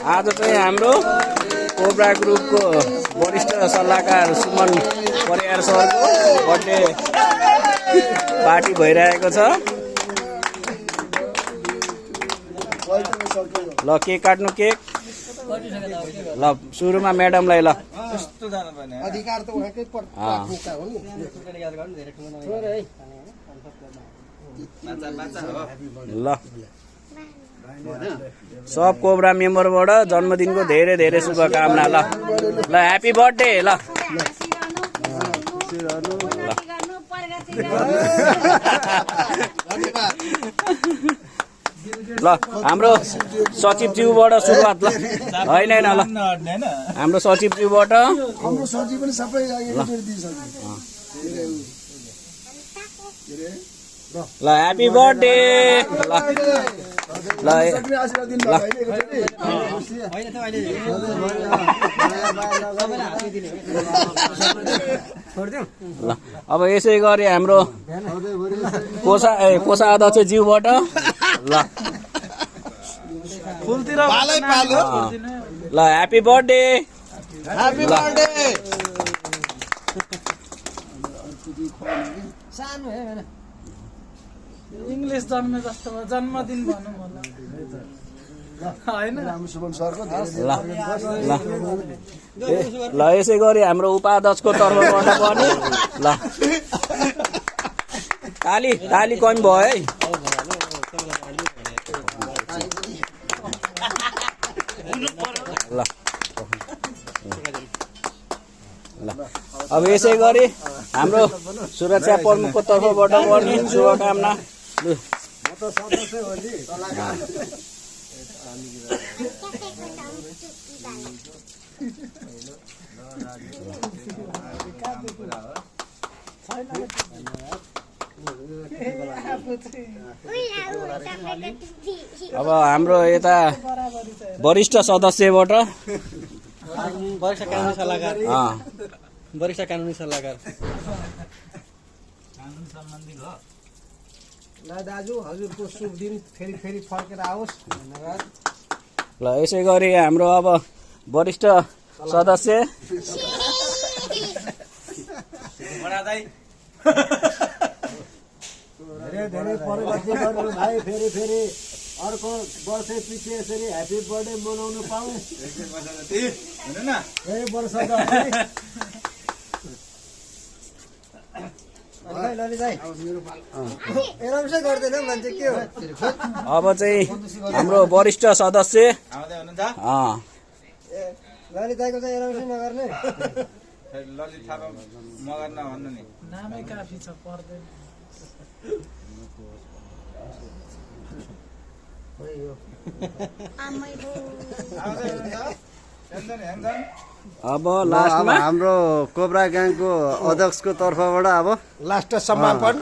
आज चाहिँ हाम्रो कोब्रा ग्रुपको वरिष्ठ सल्लाहकार सुमन परियार सरको बर्थडे पार्टी भइरहेको छ। ल केक काट्नु केक। ल सुरुमा म्याडमलाई ल अधिकार त उहाँकै पर्का हो नि। ल सब कोब्रा मेम्बरबाट जन्मदिनको धेरै धेरै शुभकामना। ल ल ह्यापी बर्थडे। ल ल हाम्रो सचिवज्यूबाट सुरुवात। ल होइन होइन ल हाम्रो सचिवज्यूबाट हाम्रो सचिव पनि सबै ल ह्यापी बर्थडे। ल ल अब यसै गरी हाम्रो कोषा अध्यक्षज्यूबाट ल ल ह्यापी बर्थडे। Happy birthday. सानो हे हैन इंग्लिश जन्मे जस्तो जन्मदिन भनौँ होला हैन। राम सुमन सरको ल यसै गरी हाम्रो उपाध्यक्षको तर्फबाट पनि ल ताली कम भयो है। ल ल अब यसै गरी हाम्रो सुरक्षा प्रमुखको तर्फबाट पनि शुभकामना। अब हाम्रो यता वरिष्ठ सदस्यबाट वरिष्ठ कानुनी सल्लाहकार कानुन सम्बन्धी हो। ल दाजु हजुरको शुभ दिन फेरि फर्केर आओस्। धन्यवाद। ल यसै गरी हाम्रो अब वरिष्ठ सदस्य धेरै प्रगति गर्नु भाइ। फेरि अर्को वर्ष पछि यसरी ह्यापी बर्थडे मनाउनु पाऊँ। वर्ष अब चाहिँ हाम्रो वरिष्ठ सदस्य ललिताको चाहिँ एनाउन्सै नगर्ने। ललित थापा मगर नभन्नु नि नामै काफी छ पर्दैन। अब लास्टमा हाम्रो कोब्रा ग्याङको अध्यक्षको तर्फबाट अब लास्ट समापन।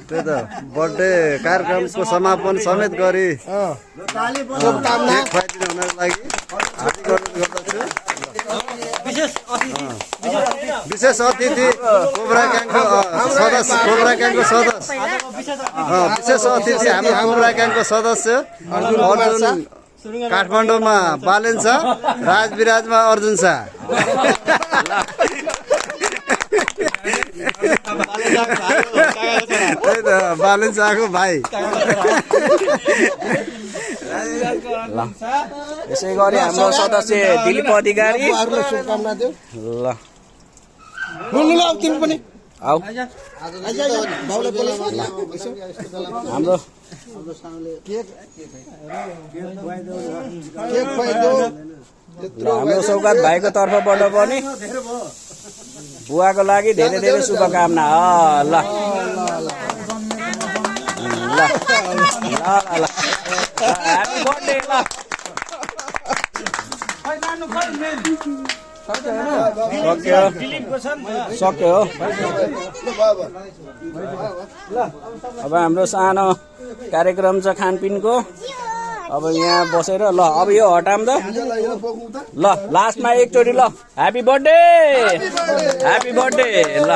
त्यही त बर्थडे कार्यक्रमको समापन समेत गरी शुभकामना खुवाइदिनु हुनको लागि हार्दिक अनुरोध गर्दछु। विशेष अतिथि कोब्रा ग्याङको सदस्य विशेष अतिथि हाम्रो कोब्रा ग्याङको सदस्य अर्जुन काठमाडौँमा बालेन छ, राजविराजमा अर्जुन छ। त्यही त बालेन शाहको भाइ। यसै गरी हाम्रो सदस्य दिलीप अधिकारी शुभकामना देऊ। ल बोल्नु ल तिमी पनि आऊ हाम्रो हाम्रो सौगात भाइको तर्फबाट पनि बुवाको लागि धेरै धेरै शुभकामना। ल ल ल ह्यापी बर्थडे। ल सक्यो हो। अब हाम्रो सानो कार्यक्रम छ खानपिनको। अब यहाँ बसेर ल अब यो हटाम त ल लास्टमा एकचोटि ल ह्यापी बर्थडे ल